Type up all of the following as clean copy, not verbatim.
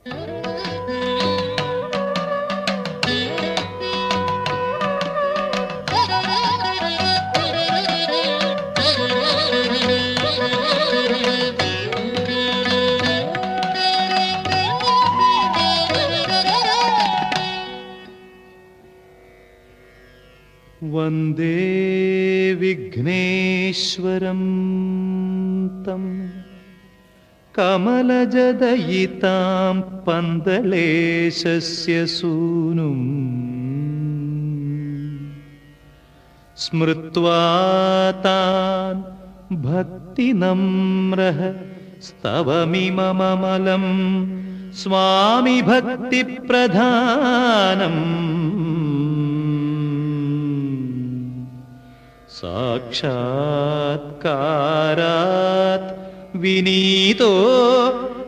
വന്ദേ വിഘ്നേശ്വരം തം കമലജദയിതാം പന്തളേശസ്യ സൂനും സ്മൃത്വാ താൻ ഭക്തിനമ്രഃ സ്തവമിമമമലം സ്വാമി ഭക്തിപ്രധാനം സാക്ഷാത്കാരാത് വിനീതോ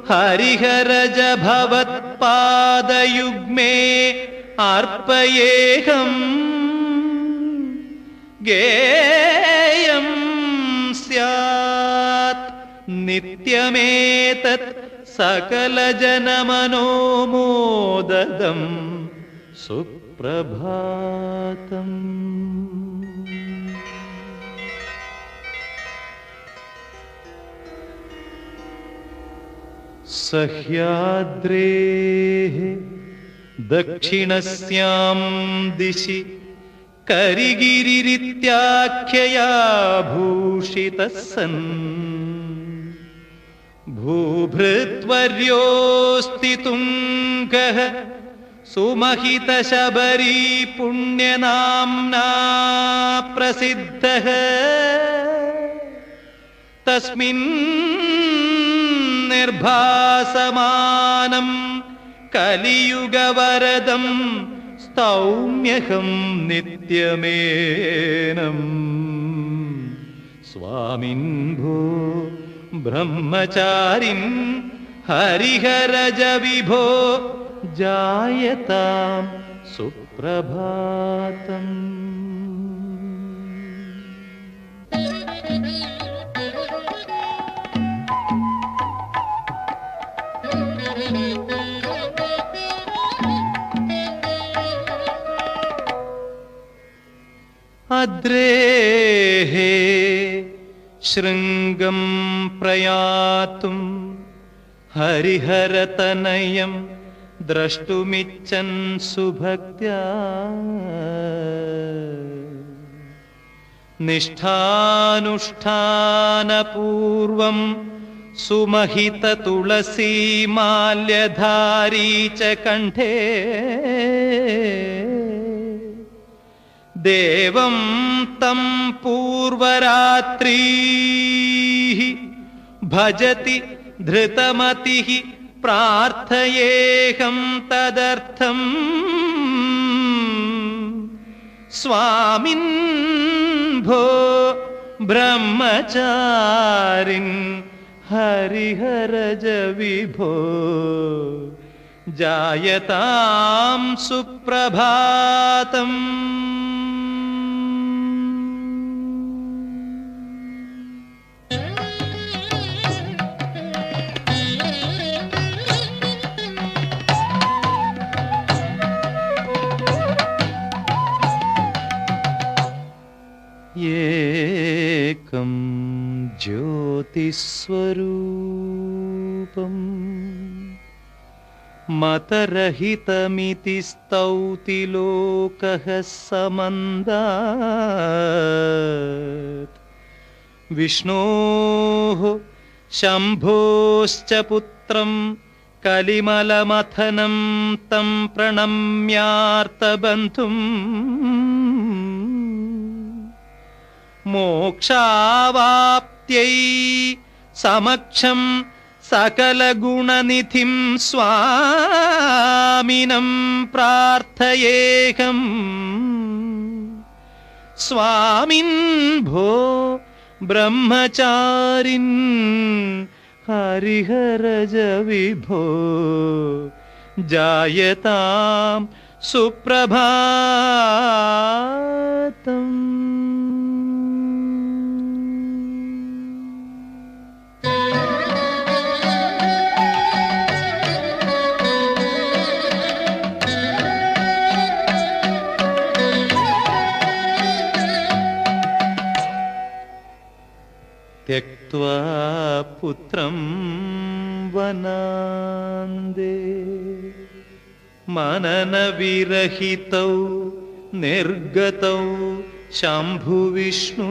ഹരിഹരജ ഭവത്പാദയുഗ്മേ അർപ്പയേഹം ഗേയം സ്യാത് നിത്യമേതത് സകലജനമനോമോദം സുപ്രഭാതം. സഹ്യാദ്രേഃ ദക്ഷിണസ്യാം ദിശി കരിഗിരിരിത്യാഖ്യയാ ഭൂഷിതഃ സൻ ഭൂഭൃത്വർയോസ്തി തുംഗഃ സുമഹിതശബരീ പുണ്യനാംനാ പ്രസിദ്ധഃ തസ്മിൻ നിർഭാസമാനം കലിയുഗവരദം സ്തൗമ്യഹം നിത്യമേനം സ്വാമിൻ ഭോ ബ്രഹ്മചാരിൻ ഹരിഹരജ വിഭോ ജായതാം സുപ്രഭാതം. അദ്രേഃ ശൃംഗം പ്രയാതും ഹരിഹരതനയം ദ്രഷ്ടുമിച്ഛൻ സുഭക്ത്യാ നിഷ്ഠാനുഷ്ഠാനപൂർവം സുമഹിത തുളസീമാല്യധാരീ ച കണ്ഠേ ദേവം തം പൂർവരാത്രീ ഭജതി ധൃതമതിഃ പ്രാർത്ഥയേഹം തദർത്ഥം സ്വാമിൻ ഭോ ബ്രഹ്മചാരിൻ ഹരിഹരജ വിഭോ ജായതാം സുപ്രഭാതം. ഏകം ജ്യോതിസ്വരൂപം മതരഹിതമിതി സ്തൗതി ലോകഃ സമന്താത് വിഷ്ണോഃ ശംഭോശ്ച പുത്രം കലിമലമഥനം തം പ്രണമ്യാർത്തബന്ധും മോക്ഷാവാപ്ത്यै സമക്ഷം സകലഗുണനിധിം സ്വാമിനം പ്രാർത്ഥയേഹം സ്വാമിൻ ഭോ ബ്രഹ്മചാരിൻ ഹരിഹരജ വിഭോ ജായതാം സുപ്രഭാതം. त्यक्त्वा पुत्रं वनान्दे मननविरहितौ निर्गतौ शम्भुविष्णु